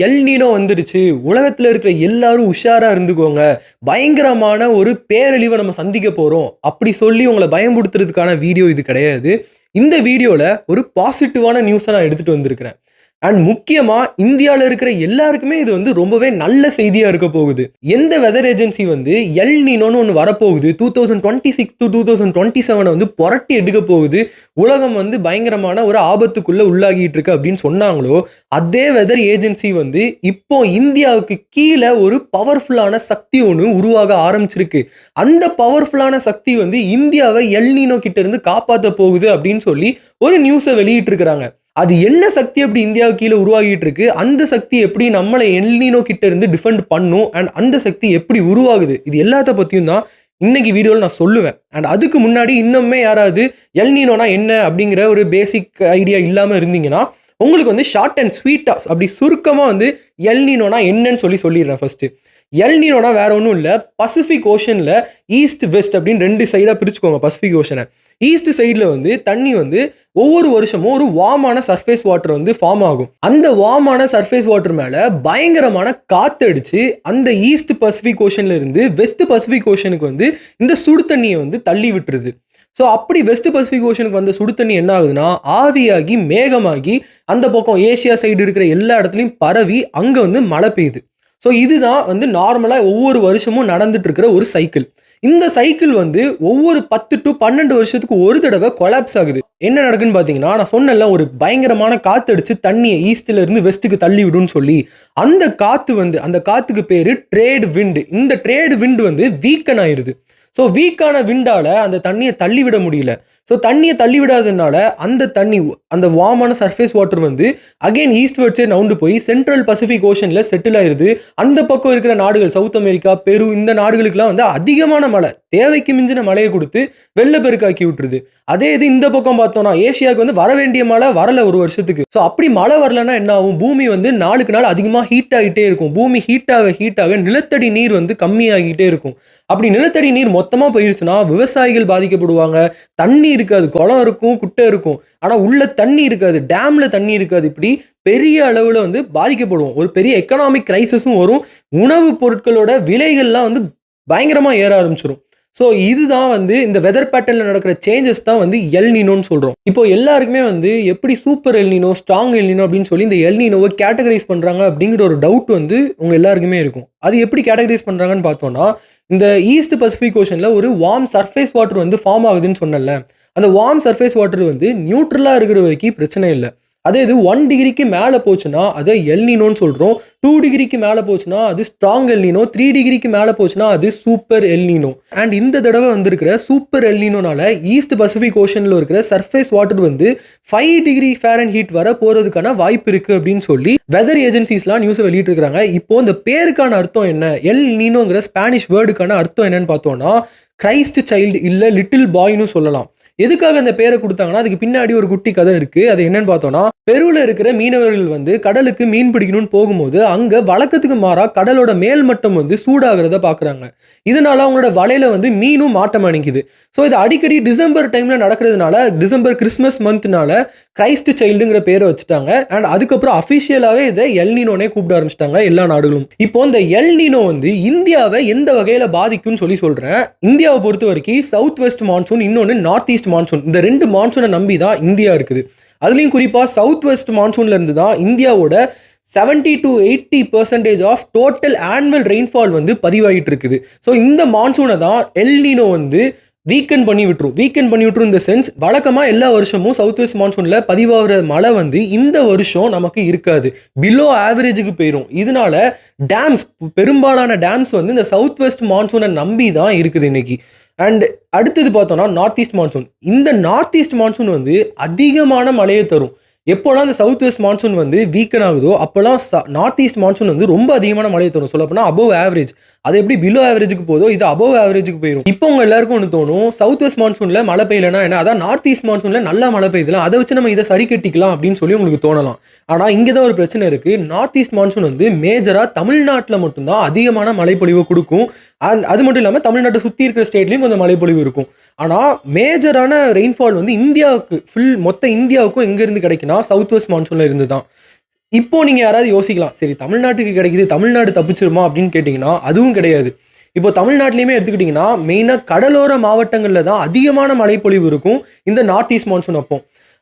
L Niño வந்துடுச்சு, உலகத்துல இருக்கிற எல்லாரும் உஷாரா இருந்துக்கோங்க, பயங்கரமான ஒரு பேரழிவை நம்ம சந்திக்க போறோம் அப்படி சொல்லி உங்களை பயமுறுத்துறதுக்கான வீடியோ இது கிடையாது. இந்த வீடியோல ஒரு பாசிட்டிவான நியூஸை நான் எடுத்துட்டு வந்திருக்கிறேன். அண்ட் முக்கியமா இந்தியாவில் இருக்கிற எல்லாருக்குமே இது வந்து ரொம்பவே நல்ல செய்தியா இருக்க போகுது. எந்த வெதர் ஏஜென்சி வந்து எல் நீனோன்னு ஒன்று வரப்போகுது, 2026 to 2027 வந்து புரட்டி எடுக்க போகுது, உலகம் வந்து பயங்கரமான ஒரு ஆபத்துக்குள்ள உள்ளாகிட்டு இருக்கு அப்படின்னு சொன்னாங்களோ, அதே வெதர் ஏஜென்சி வந்து இப்போ இந்தியாவுக்கு கீழே ஒரு பவர்ஃபுல்லான சக்தி ஒன்று உருவாக ஆரம்பிச்சிருக்கு. அந்த பவர்ஃபுல்லான சக்தி வந்து இந்தியாவை எல் நீனோ கிட்ட இருந்து காப்பாற்ற போகுது அப்படின்னு சொல்லி ஒரு நியூஸை வெளியிட்டு இருக்கிறாங்க. அது என்ன சக்தி அப்படி இந்தியாவுக்கு கீழே உருவாகிட்டு இருக்கு, அந்த சக்தி எப்படி நம்மளை எல் நீனோ கிட்ட இருந்து டிஃபெண்ட் பண்ணும், அண்ட் அந்த சக்தி எப்படி உருவாகுது, இது எல்லாத்த பத்தியும் தான் இன்னைக்கு வீடியோவில் நான் சொல்லுவேன். அண்ட் அதுக்கு முன்னாடி இன்னுமே யாராவது எல் நீனோனா என்ன அப்படிங்கிற ஒரு பேசிக் ஐடியா இல்லாமல் இருந்தீங்கன்னா உங்களுக்கு வந்து ஷார்ட் அண்ட் ஸ்வீட்டா அப்படி சுருக்கமாக வந்து எல் நீனோனா என்னன்னு சொல்லிடுறேன். ஃபர்ஸ்ட் எல் நீனோனா வேற ஒன்றும் இல்லை, பசிபிக் ஓஷனில் ஈஸ்ட் வெஸ்ட் அப்படின்னு ரெண்டு சைடாக பிரிச்சுக்கோங்க. பசிபிக் ஓஷனை ஈஸ்ட் சைடில் வந்து தண்ணி வந்து ஒவ்வொரு வருஷமும் ஒரு வார்மான சர்ஃபேஸ் வாட்டர் வந்து ஃபார்ம் ஆகும். அந்த வார்மான சர்ஃபேஸ் வாட்டர் மேலே பயங்கரமான காற்று அடிச்சு அந்த ஈஸ்ட் பசிபிக் ஓஷன்ல இருந்து வெஸ்ட் பசிபிக் ஓஷனுக்கு வந்து இந்த சுடு தண்ணியை வந்து தள்ளி விட்டுருது. ஸோ அப்படி வெஸ்ட் பசிபிக் ஓஷனுக்கு வந்த சுடு தண்ணி என்ன ஆகுதுன்னா ஆவியாகி மேகமாகி அந்த பக்கம் ஏசியா சைடு இருக்கிற எல்லா இடத்துலையும் பரவி அங்கே வந்து மழை பெய்யுது. ஸோ இதுதான் வந்து நார்மலாக ஒவ்வொரு வருஷமும் நடந்துட்டு இருக்கிற ஒரு சைக்கிள். இந்த சைக்கிள் வந்து ஒவ்வொரு 10 to 12 வருஷத்துக்கு ஒரு தடவை கொலாப்ஸ் ஆகுது. என்ன நடக்குன்னு பார்த்தீங்கன்னா, நான் சொன்னேன்ல ஒரு பயங்கரமான காற்று அடிச்சு தண்ணியை ஈஸ்ட்ல இருந்து வெஸ்ட்டுக்கு தள்ளி விடுன்னு சொல்லி, அந்த காற்று வந்து அந்த காற்றுக்கு பேரு ட்ரேட் விண்டு. இந்த ட்ரேட் விண்டு வந்து வீக்கன் ஆயிடுது. ஸோ வீக்கான விண்டால அந்த தண்ணியை தள்ளி விட முடியல. ஸோ தண்ணியை தள்ளி விடாததுனால அந்த தண்ணி அந்த வார்மான சர்ஃபேஸ் வாட்டர் வந்து அகெயின் ஈஸ்ட் வேர்ட்ஸே நவுண்டு போய் சென்ட்ரல் பசிபிக் ஓஷன்ல செட்டில் ஆயிருது. அந்த பக்கம் இருக்கிற நாடுகள் சவுத் அமெரிக்கா, பெரு, இந்த நாடுகளுக்குலாம் வந்து அதிகமான மழை, தேவைக்கு மிஞ்சின மழையை கொடுத்து வெள்ளப்பெருக்காக்கி விட்டுருது. அதே இது இந்த பக்கம் பார்த்தோம்னா ஏசியாவுக்கு வந்து வர வேண்டிய மழை வரல ஒரு வருஷத்துக்கு. ஸோ அப்படி மழை வரலன்னா என்ன ஆகும், பூமி வந்து நாளுக்கு நாள் அதிகமாக ஹீட் ஆகிட்டே இருக்கும். பூமி ஹீட்டாக நிலத்தடி நீர் வந்து கம்மியாகிட்டே இருக்கும். அப்படி நிலத்தடி நீர் மொத்தமாக போயிருச்சுன்னா விவசாயிகள் பாதிக்கப்படுவாங்க. தண்ணி இருக்காது, குளம் இருக்கும், குட்டை இருக்கும், ஆனால் உள்ள தண்ணி இருக்காது, டேம்ல தண்ணி இருக்காது. இப்படி பெரிய அளவில் வந்து பாதிக்கப்படுவோம். ஒரு பெரிய எக்கனாமிக் கிரைசிஸும் வரும். உணவு பொருட்களோட விலைகள்லாம் வந்து பயங்கரமாக ஏற ஆரம்பிச்சிடும். ஸோ இதுதான் வந்து இந்த வெதர் பேட்டர்னில் நடக்கிற சேஞ்சஸ் தான் வந்து எல் நீனோன்னு சொல்கிறோம். இப்போ எல்லாருக்குமே வந்து எப்படி super L Niño, strong L Niño அப்படின்னு சொல்லி இந்த எல் நீனோவை கேட்டகரைஸ் பண்ணுறாங்க அப்படிங்கிற ஒரு டவுட் வந்து உங்கள் எல்லாருக்குமே இருக்கும். அது எப்படி கேட்டகரைஸ் பண்ணுறாங்கன்னு பார்த்தோன்னா, இந்த ஈஸ்ட் பசிபிக் ஓஷனில் ஒரு வார்ம் சர்ஃபேஸ் வாட்டர் வந்து ஃபார்ம் ஆகுதுன்னு சொன்னல, அந்த வார்ம் சர்ஃபேஸ் வாட்டர் வந்து நியூட்ரலாக இருக்கிற வரைக்கும் பிரச்சனை இல்லை. அதே இது 1 டிகிரிக்கு மேலே போச்சுன்னா அதை எல் நீனோன்னு சொல்கிறோம். 2 டிகிரிக்கு மேலே போச்சுன்னா அது ஸ்ட்ராங் எல் நீனோ. 3 டிகிரிக்கு மேலே போச்சுன்னா அது சூப்பர் எல் நீனோ. அண்ட் இந்த தடவை வந்திருக்கிற சூப்பர் எல் நீனோனால ஈஸ்ட் பசிபிக் ஓஷனில் இருக்கிற சர்ஃபேஸ் வாட்டர் வந்து 5 டிகிரி ஃபாரன்ஹீட் வர போகிறதுக்கான வாய்ப்பு இருக்குது அப்படின்னு சொல்லி வெதர் ஏஜென்சிஸ்லாம் நியூஸை வெளியிட்டு இருக்காங்க. இப்போ இந்த பேருக்கான அர்த்தம் என்ன, எல் நீனோங்கிற ஸ்பானிஷ் வேர்டுக்கான அர்த்தம் என்னன்னு பார்த்தோம்னா கிரைஸ்ட் சைல்டு இல்லை லிட்டில் பாய்னு சொல்லலாம். எதுக்காக அந்த பேரை கொடுத்தாங்கன்னா அதுக்கு பின்னாடி ஒரு குட்டி கதை இருக்கு. அது என்னன்னு பார்த்தோம்னா, பெருவில் இருக்கிற மீனவர்கள் வந்து கடலுக்கு மீன் பிடிக்கணும்னு போகும்போது அங்க வழக்கத்துக்கு மாறா கடலோட மேல் மட்டம் வந்து சூடாகிறத பாக்குறாங்க. இதனால அவங்களோட வலையில வந்து மீனும் மாட்டம் அணிக்குது. ஸோ இது அடிக்கடி டிசம்பர் டைம்ல நடக்கிறதுனால டிசம்பர் கிறிஸ்மஸ் மந்த்னால கிரைஸ்ட் சைல்டுங்கிற பேரை வச்சுட்டாங்க. அண்ட் அதுக்கப்புறம் அஃபிஷியலாவே இதை எல் நீனோனே கூப்பிட ஆரம்பிச்சிட்டாங்க எல்லா நாடுகளும். இப்போ இந்த எல் நீனோ வந்து இந்தியாவை எந்த வகையில பாதிக்கும்னு சொல்றேன். இந்தியாவை பொறுத்த வரைக்கும் சவுத் வெஸ்ட் மான்சூன், இன்னொன்று நார்த் ஈஸ்ட் மான்சூன், இந்த ரெண்டு மான்சூனை நம்பி தான் இந்தியா இருக்குது. அதுலயும் குறிப்பா சவுத் வெஸ்ட் மான்சூன்ல இருந்து தான் இந்தியாவோட 70 to 80% of total annual rainfall வந்து பதிவாகிட்டு இருக்குது. ஸோ இந்த மான்சூனை தான் எல் நீனோ வந்து வீக்கன் பண்ணி விட்டுரும். இந்த சென்ஸ் வழக்கமாக எல்லா வருஷமும் சவுத் வெஸ்ட் மான்சூனில் பதிவாகிற மழை வந்து இந்த வருஷம் நமக்கு இருக்காது, பிலோ ஆவரேஜுக்கு போயிடும். இதனால டேம்ஸ், பெரும்பாலான டேம்ஸ் வந்து இந்த சவுத் வெஸ்ட் மான்சூனை நம்பி தான் இருக்குது இன்னைக்கு. அண்ட் அடுத்தது பார்த்தோம்னா நார்த் ஈஸ்ட் மான்சூன். இந்த நார்த் ஈஸ்ட் மான்சூன் வந்து அதிகமான மழையை தரும். எப்போல்லாம் இந்த சவுத் வெஸ்ட் மான்சூன் வந்து வீக்கன் ஆகுதோ அப்போல்லாம் நார்த் ஈஸ்ட் மான்சூன் வந்து ரொம்ப அதிகமான மழையை தரும். சொல்லப்போனால் அபவ் ஆவரேஜ். அது எப்படி பிலோ ஆவரேஜுக்கு போதோ இது அபவ் ஆவரேஜுக்கு போயிடும். இப்போ உங்க எல்லாருக்கும் ஒன்று தோணும், சவுத் வெஸ்ட் மான்சூன்ல மழை பெய்யலன்னா என்ன, அதான் நார்த் ஈஸ்ட் மான்சூன்ல நல்லா மழை பெய்யலாம், அதை வச்சு நம்ம இதை சரி கட்டிக்கலாம் அப்படின்னு சொல்லி உங்களுக்கு தோணலாம். ஆனால் இங்கே தான் ஒரு பிரச்சனை இருக்கு. நார்த் ஈஸ்ட் மான்சூன் வந்து மேஜராக தமிழ்நாட்டில் மட்டும்தான் அதிகமான மழைப்பொழிவை கொடுக்கும். அது மட்டும் இல்லாமல் தமிழ்நாட்டை சுற்றி இருக்கிற ஸ்டேட்லையும் கொஞ்சம் மழைப்பொழிவு இருக்கும். ஆனால் மேஜரான ரெயின்ஃபால் வந்து இந்தியாவுக்கு மொத்த இந்தியாவுக்கும் எங்கேருந்து கிடைக்குன்னா சவுத் வெஸ்ட் மான்சூன்ல இருந்து தான். இப்போ நீங்க யாராவது யோசிக்கலாம், சரி தமிழ்நாட்டுக்கு கிடைக்குது, தமிழ்நாடு தப்பிச்சிருமா அப்படின்னு கேட்டிங்கன்னா அதுவும் கிடையாது. இப்போ தமிழ்நாட்டிலையுமே எடுத்துக்கிட்டிங்கன்னா மெயினா கடலோர மாவட்டங்கள்ல தான் அதிகமான மழைப்பொழிவு இருக்கும் இந்த நார்த் ஈஸ்ட் மான்சூன் அப்போ.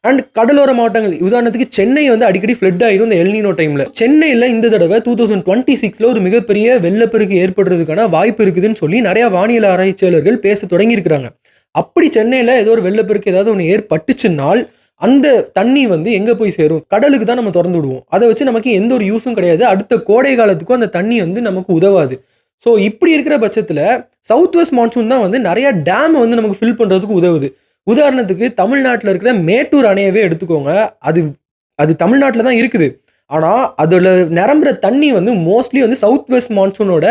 அண்ட் கடலோர மாவட்டங்கள் உதாரணத்துக்கு சென்னை வந்து அடிக்கடி ஃப்ளட் ஆயிடும் இந்த எல்னினோ டைம்ல. சென்னையில் இந்த தடவை 2026ல ஒரு மிகப்பெரிய வெள்ளப்பெருக்கு ஏற்படுறதுக்கான வாய்ப்பு இருக்குதுன்னு சொல்லி நிறைய வானிலை ஆராய்ச்சியாளர்கள் பேச தொடங்கி இருக்கிறாங்க. அப்படி சென்னையில் ஏதோ ஒரு வெள்ளப்பெருக்கு ஏதாவது ஒன்று ஏற்பட்டுச்சுனால் அந்த தண்ணி வந்து எங்க போய் சேரும்? கடலுக்கு தான் நம்ம திறந்து விடுவோம். அதை வச்சு நமக்கு எந்த ஒரு யூஸும் கிடையாது. அடுத்த கோடை காலத்துக்கும் அந்த தண்ணி வந்து நமக்கு உதவாது. ஸோ இப்படி இருக்கிற பட்சத்தில் சவுத் வெஸ்ட் மான்சூன் தான் வந்து நிறைய டேம் வந்து நமக்கு ஃபில் பண்ணுறதுக்கு உதவுது. உதாரணத்துக்கு தமிழ்நாட்டில் இருக்கிற மேட்டூர் அணையவே எடுத்துக்கோங்க. அது அது தமிழ்நாட்டில் தான் இருக்குது. ஆனால் அதோட நிரம்புற தண்ணி வந்து மோஸ்ட்லி வந்து சவுத் வெஸ்ட் மான்சூனோட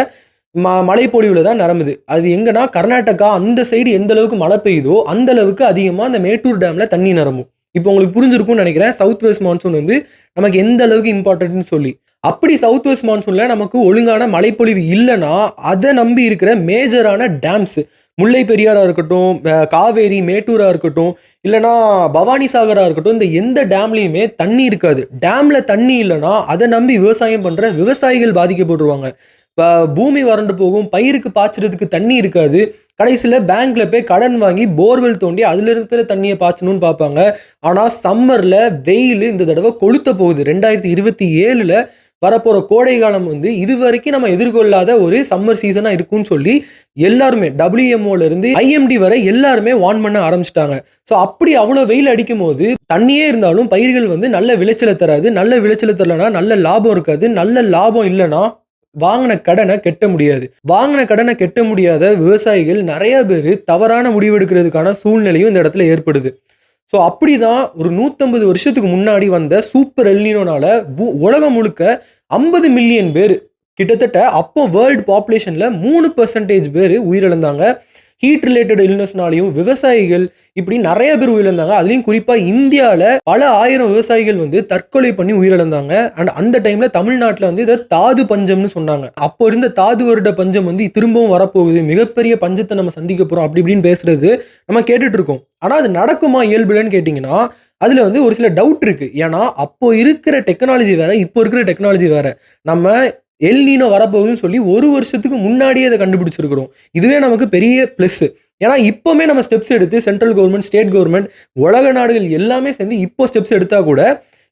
மழைப்பொழிவில் தான் நிரம்புது. அது எங்கன்னா கர்நாடகா அந்த சைடு எந்த அளவுக்கு மழை பெய்யுதோ அந்த அளவுக்கு அதிகமாக அந்த மேட்டூர் டேமில் தண்ணி நிரம்பும். இப்போ உங்களுக்கு புரிஞ்சிருக்கும்னு நினைக்கிறேன் சவுத் வெஸ்ட் மான்சூன் வந்து நமக்கு எந்த அளவுக்கு இம்பார்ட்டன்ட்னு சொல்லி. அப்படி சவுத் வெஸ்ட் மான்சூனில் நமக்கு ஒழுங்கான மழைப்பொழிவு இல்லைன்னா அதை நம்பி இருக்கிற மேஜரான டேம்ஸ் முல்லை பெரியாராக இருக்கட்டும், காவேரி மேட்டூராக இருக்கட்டும், இல்லைனா பவானி சாகராக இருக்கட்டும், இந்த எந்த டேம்லேயுமே தண்ணி இருக்காது. டேமில் தண்ணி இல்லைன்னா அதை நம்பி விவசாயம் பண்ணுற விவசாயிகள் பாதிக்கப்பட்டுருவாங்க. இப்போ பூமி வறண்டு போகும், பயிருக்கு பாய்ச்சறதுக்கு தண்ணி இருக்காது. கடைசியில் பேங்க்ல போய் கடன் வாங்கி போர்வெல் தோண்டி அதில் இருக்கிற தண்ணியை பாய்ச்சணும்னு பார்ப்பாங்க. ஆனால் சம்மரில் வெயில் இந்த தடவை கொளுத்த போகுது. 2027ல் வரப்போகிற கோடை காலம் வந்து இது வரைக்கும் நம்ம எதிர்கொள்ளாத ஒரு சம்மர் சீசனாக இருக்கும்னு சொல்லி எல்லாருமே WMOலேருந்து IMD வரை எல்லாருமே வார்ன் பண்ண ஆரம்பிச்சிட்டாங்க. ஸோ அப்படி அவ்வளோ வெயில் அடிக்கும் போது தண்ணியே இருந்தாலும் பயிர்கள் வந்து நல்ல விளைச்சலை தராது. நல்ல விளைச்சலை தரலனா நல்ல லாபம் இருக்காது. நல்ல லாபம் இல்லைன்னா வாங்கின கடனை கட்ட முடியாது. வாங்கின கடனை கட்ட முடியாத விவசாயிகள் நிறைய பேர் தவறான முடிவெடுக்கிறதுக்கான சூழ்நிலையும் இந்த இடத்துல ஏற்படுது. ஸோ அப்படிதான் ஒரு 150 வருஷத்துக்கு முன்னாடி வந்த சூப்பர் எல்னினோனால உலகம் முழுக்க 50 மில்லியன் பேர் கிட்டத்தட்ட அப்போ வேர்ல்டு பாப்புலேஷன்ல 3% பேர் உயிரிழந்தாங்க. ஹீட் ரிலேட்டட் இல்னஸ்னாலையும் விவசாயிகள் இப்படி நிறைய பேர் உயிரிழந்தாங்க. அதுலேயும் குறிப்பாக இந்தியாவில் பல ஆயிரம் விவசாயிகள் வந்து தற்கொலை பண்ணி உயிரிழந்தாங்க. அண்ட் அந்த டைம்ல தமிழ்நாட்டில் வந்து இதை தாது பஞ்சம்னு சொன்னாங்க. அப்போ இருந்த தாது வருட பஞ்சம் வந்து திரும்பவும் வரப்போகுது, மிகப்பெரிய பஞ்சத்தை நம்ம சந்திக்க போறோம் அப்படி இப்படின்னு பேசுறது நம்ம கேட்டுட்டு இருக்கோம். ஆனால் அது நடக்குமா இயல்புலன்னு கேட்டிங்கன்னா அதில் வந்து ஒரு சில டவுட் இருக்கு. ஏன்னா அப்போ இருக்கிற டெக்னாலஜி வேற, இப்போ இருக்கிற டெக்னாலஜி வேற. நம்ம எல்னினோ வரப்போகுதுன்னு சொல்லி ஒரு வருஷத்துக்கு முன்னாடியே அதை கண்டுபிடிச்சிருக்கிறோம். இதுவே நமக்கு பெரிய ப்ளஸ். ஏன்னா இப்போவுமே நம்ம ஸ்டெப்ஸ் எடுத்து சென்ட்ரல் கவர்மெண்ட், ஸ்டேட் கவர்மெண்ட், உலக நாடுகள் எல்லாமே சேர்ந்து இப்போ ஸ்டெப்ஸ் எடுத்தால் கூட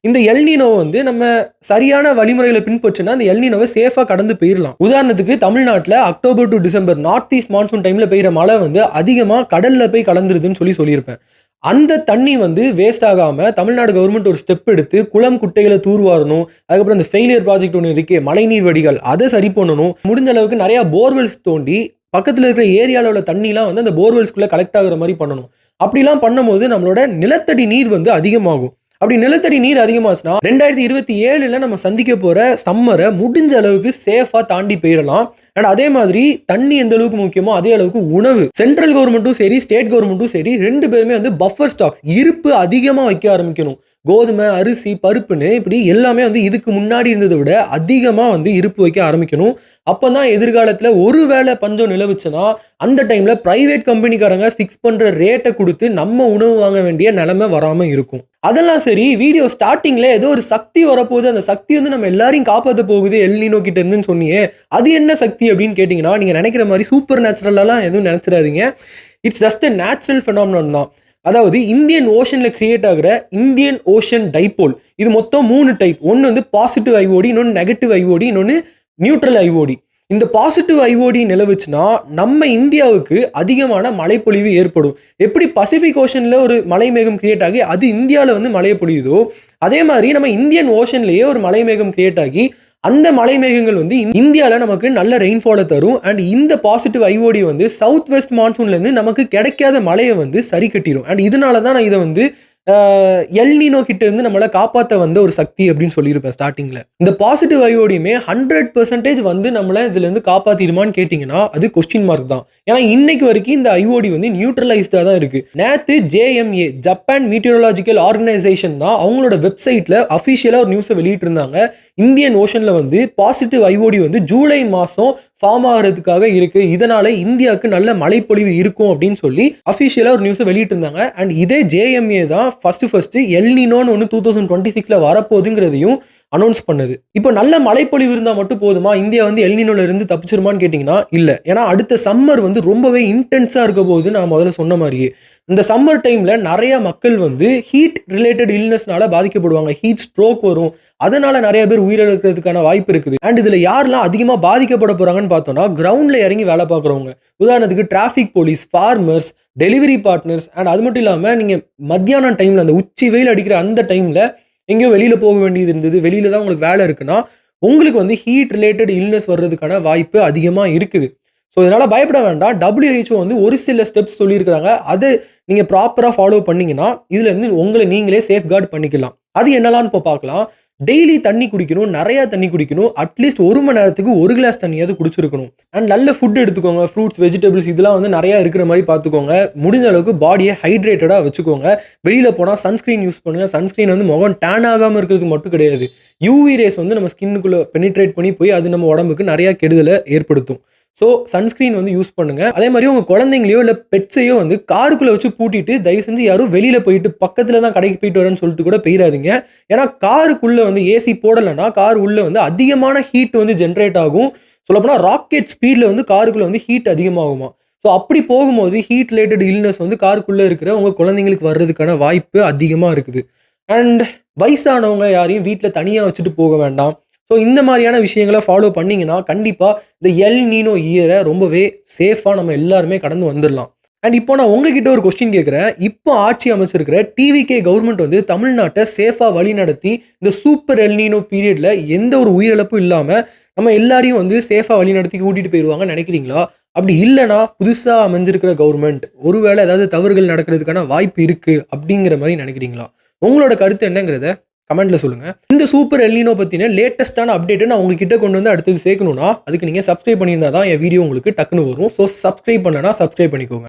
இந்த எல்னினோ வந்து நம்ம சரியான வழிமுறைகளை பின்பற்றினா அந்த எல்னினோவை சேஃபாக கடந்து போயிடலாம். உதாரணத்துக்கு தமிழ்நாட்டில் October to December north east monsoon டைமில் பெய்கிற மழை வந்து அதிகமாக கடலில் போய் கலந்துருதுன்னு சொல்லியிருப்பேன். அந்த தண்ணி வந்து வேஸ்ட் ஆகாம தமிழ்நாடு கவர்மெண்ட் ஒரு ஸ்டெப் எடுத்து குளம் குட்டைகளை தூர்வாரணும். அதுக்கப்புறம் இந்த ஃபெயிலியர் ப்ராஜெக்ட் ஒன்று இருக்கே மழைநீர் வடிகால், அதை சரி பண்ணணும். முடிஞ்ச அளவுக்கு நிறைய போர்வெல்ஸ் தோண்டி பக்கத்தில் இருக்கிற ஏரியாவில் உள்ள தண்ணிலாம் வந்து அந்த போர்வெல்ஸ்குள்ளே கலெக்ட் ஆகுற மாதிரி பண்ணணும். அப்படிலாம் பண்ணும்போது நம்மளோட நிலத்தடி நீர் வந்து அதிகமாகும். அப்படி நிலத்தடி நீர் அதிகமாச்சுன்னா 2027ல் நம்ம சந்திக்க போற சம்மரை முடிஞ்ச அளவுக்கு சேஃபா தாண்டி போயிடலாம். அண்ட் அதே மாதிரி தண்ணி எந்த அளவுக்கு முக்கியமோ அதே அளவுக்கு உணவு சென்ட்ரல் கவர்மெண்ட்டும் சரி, ஸ்டேட் கவர்மெண்ட்டும் சரி, ரெண்டு பேருமே வந்து பஃபர் ஸ்டாக்ஸ் இருப்பு அதிகமாக வைக்க ஆரம்பிக்கணும். கோதுமை, அரிசி, பருப்புன்னு இப்படி எல்லாமே வந்து இதுக்கு முன்னாடி இருந்ததை விட அதிகமாக வந்து இருப்பு வைக்க ஆரம்பிக்கணும். அப்போ தான் எதிர்காலத்தில் ஒரு வேளை பஞ்சம் நிலவுச்சுன்னா அந்த டைமில் ப்ரைவேட் கம்பெனிக்காரங்க ஃபிக்ஸ் பண்ணுற ரேட்டை கொடுத்து நம்ம உணவு வாங்க வேண்டிய நிலைமை வராமல் இருக்கும். அதெல்லாம் சரி, வீடியோ ஸ்டார்டிங்கில் ஏதோ ஒரு சக்தி வரப்போகுது, அந்த சக்தி வந்து நம்ம எல்லாரையும் காப்பாற்ற போகுது எல்னினோ கிட்ட இருந்துன்னு சொன்னியே, அது என்ன சக்தி அப்படின்னு கேட்டிங்கன்னா நீங்கள் நினைக்கிற மாதிரி சூப்பர் நேச்சுரலாலாம் எதுவும் நினச்சிடாதீங்க. It's just a natural phenomenon தான். அதாவது இந்தியன் ஓஷனில் கிரியேட் ஆகிற இந்தியன் ஓஷன் டைபோல், இது மொத்தம் 3 டைப். ஒன்று வந்து பாசிட்டிவ் ஐஓடி, இன்னொன்று நெகட்டிவ் ஐஓடி, இன்னொன்று நியூட்ரல் ஐஓடி. இந்த பாசிட்டிவ் ஐஓடி நிலவுச்சுன்னா நம்ம இந்தியாவுக்கு அதிகமான மழைப்பொழிவு ஏற்படும். எப்படி பசிபிக் ஓஷனில் ஒரு மலை மேகம் கிரியேட் ஆகி அது இந்தியாவில் வந்து மழையை பொழியுதோ, அதே மாதிரி நம்ம இந்தியன் ஓஷன்லேயே ஒரு மலை மேகம் கிரியேட் ஆகி அந்த மலை மேகங்கள் வந்து இந்தியாவில் நமக்கு நல்ல ரெயின்ஃபாலை தரும். அண்ட் இந்த பாசிட்டிவ் ஐஓடி வந்து சவுத் வெஸ்ட் மான்சூன்லேருந்து நமக்கு கிடைக்காத மழையை வந்து சரி கட்டிடும். அண்ட் இதனால தான் நான் இதை வந்து எல்னினோ கிட்ட இருந்து நம்மளை காப்பாற்ற வந்த ஒரு சக்தி அப்படின்னு சொல்லியிருப்பேன் ஸ்டார்டிங்ல. இந்த பாசிட்டிவ் ஐஓடியுமே 100% வந்து நம்மளை இதுல இருந்து காப்பாத்திடுமான்னு கேட்டீங்கன்னா அது கொஸ்டின் மார்க் தான். ஏன்னா இன்னைக்கு வரைக்கும் இந்த ஐஓடி வந்து நியூட்ரலைஸ்டா தான் இருக்கு. நேத்து JMA ஜப்பான் மீட்டியோரலாஜிக்கல் ஆர்கனைசேஷன் தான் அவங்களோட வெப்சைட்ல அபிஷியலா ஒரு நியூஸை வெளியிட்டு இருந்தாங்க. இந்தியன் ஓஷன்ல வந்து பாசிட்டிவ் ஐஓடி வந்து ஜூலை மாசம் ஃபார்ம் ஆகிறதுக்காக இருக்கு, இதனால இந்தியாவுக்கு நல்ல மழைப்பொழிவு இருக்கும் அப்படின்னு சொல்லி அபிஷியலா ஒரு நியூஸை வெளியிட்டு இருந்தாங்க. அண்ட் இதே JMA தான் ஃபர்ஸ்ட் எல்னினோன்னு ஒன்று 2026ல வரப்போகுதுங்கிறதையும் அனௌன்ஸ் பண்ணுது. இப்போ நல்ல மழைப்பொழிவு இருந்தா மட்டும் போதுமா இந்தியா வந்து எல்னினோல இருந்து தப்பிச்சிருமான்னு கேட்டீங்கன்னா இல்ல. ஏன்னா அடுத்த சம்மர் வந்து ரொம்பவே இன்டென்ஸா இருக்க போகுது. நான் முதல்ல சொன்ன மாதிரியே இந்த சம்மர் டைம்ல நிறைய மக்கள் வந்து ஹீட் ரிலேட்டட் இல்னஸ்னால பாதிக்கப்படுவாங்க. ஹீட் ஸ்ட்ரோக் வரும். அதனால நிறைய பேர் உயிரிழக்கிறதுக்கான வாய்ப்பு இருக்குது. அண்ட் இதுல யாரெல்லாம் அதிகமா பாதிக்கப்பட போறாங்கன்னு பார்த்தோம்னா கிரவுண்ட்ல இறங்கி வேலை பார்க்குறவங்க. உதாரணத்துக்கு traffic police, farmers, delivery partners and அது மட்டும் இல்லாம நீங்க மத்தியானம் டைம்ல அந்த உச்சி வெயில் அடிக்கிற அந்த டைம்ல எங்கேயோ வெளியில போக வேண்டியது இருந்தது, வெளியில தான் உங்களுக்கு வேலை இருக்குன்னா உங்களுக்கு வந்து ஹீட் ரிலேட்டட் இல்னஸ் வர்றதுக்கான வாய்ப்பு அதிகமா இருக்குது. ஸோ இதனால பயப்பட வேண்டாம். WHO வந்து ஒரு சில ஸ்டெப்ஸ் சொல்லியிருக்கிறாங்க. அதை நீங்க ப்ராப்பரா ஃபாலோ பண்ணீங்கன்னா இதுல இருந்து உங்களை நீங்களே சேஃப்கார்ட் பண்ணிக்கலாம். அது என்னலான்னு இப்போ பார்க்கலாம். டெய்லி தண்ணி குடிக்கணும், நிறைய தண்ணி குடிக்கணும். அட்லீஸ்ட் 1 மணி நேரத்துக்கு 1 கிளாஸ் தண்ணியாவது குடிச்சிருக்கணும். அண்ட் நல்ல ஃபுட் எடுத்துக்கோங்க. ஃப்ரூட்ஸ், வெஜிடபிள்ஸ் இதெல்லாம் வந்து நிறைய இருக்கிற மாதிரி பார்த்துக்கோங்க. முடிஞ்ச அளவுக்கு பாடியை ஹைட்ரேட்டடா வச்சுக்கோங்க. வெளியில போனால் சன்ஸ்கிரீன் யூஸ் பண்ணுங்க. சன்ஸ்கிரீன் வந்து முகம் டேன் ஆகாமல் இருக்கிறதுக்கு மட்டும் கிடையாது. யூவி ரேஸ் வந்து நம்ம ஸ்கின்னுக்குள்ள பெனிட்ரேட் பண்ணி போய் அது நம்ம உடம்புக்கு நிறைய கெடுதலை ஏற்படுத்தும். ஸோ சன்ஸ்கிரீன் வந்து யூஸ் பண்ணுங்க. அதே மாதிரி உங்க குழந்தைங்களையோ இல்லை பெட்ஸையோ வந்து காருக்குள்ள வச்சு பூட்டிட்டு தயவு செஞ்சு யாரும் வெளியில போயிட்டு பக்கத்துல தான் கடைக்கு போயிட்டு வரேன்னு சொல்லிட்டு கூட போயிடாதீங்க. ஏன்னா காருக்குள்ள வந்து ஏசி போடலைன்னா கார் உள்ள வந்து அதிகமான ஹீட் வந்து ஜென்ரேட் ஆகும். சொல்லப்போனா ராக்கெட் ஸ்பீட்ல வந்து காருக்குள்ள வந்து ஹீட் அதிகமாகுமா. ஸோ அப்படி போகும்போது ஹீட் ரிலேட்டட் இல்னஸ் வந்து காருக்குள்ள இருக்கிற உங்க குழந்தைங்களுக்கு வர்றதுக்கான வாய்ப்பு அதிகமா இருக்குது. அண்ட் வயசானவங்க யாரையும் வீட்டில் தனியாக வச்சுட்டு போக வேண்டாம். ஸோ இந்த மாதிரியான விஷயங்களை ஃபாலோ பண்ணீங்கன்னா கண்டிப்பாக இந்த எல் நீனோ இயரை ரொம்பவே சேஃபாக நம்ம எல்லாருமே கடந்து வந்துடலாம். அண்ட் இப்போ நான் உங்ககிட்ட ஒரு கொஸ்டின் கேட்குறேன். இப்போ ஆட்சி அமைச்சிருக்கிற டிவிகே கவர்மெண்ட் வந்து தமிழ்நாட்டை சேஃபாக வழி நடத்தி இந்த சூப்பர் எல் நீனோ பீரியட்ல எந்த ஒரு உயிரிழப்பும் இல்லாமல் நம்ம எல்லாரையும் வந்து சேஃபாக வழி நடத்தி கூட்டிகிட்டு போயிடுவாங்கன்னு நினைக்கிறீங்களா? அப்படி இல்லைனா புதுசாக அமைஞ்சிருக்கிற கவர்மெண்ட் ஒருவேளை ஏதாவது தவறுகள் நடக்கிறதுக்கான வாய்ப்பு இருக்குது அப்படிங்கிற மாதிரி நினைக்கிறீங்களா? உங்களோட கருத்து என்னங்கிறத கமெண்ட்ல சொல்லுங்க. இந்த சூப்பர் எல் நீனோ பத்தின லேட்டஸ்டான அப்டேட்டை நான் உங்ககிட்ட கொண்டு வந்து அடுத்தது சேர்க்கணும்னா அதுக்கு நீங்க சப்ஸ்கிரைப் பண்ணியிருந்தா தான் என் வீடியோ உங்களுக்கு டக்குன்னு வரும். ஸோ சப்ஸ்கிரைப் பண்ணனா சப்ஸ்கிரைப் பண்ணிக்கோங்க.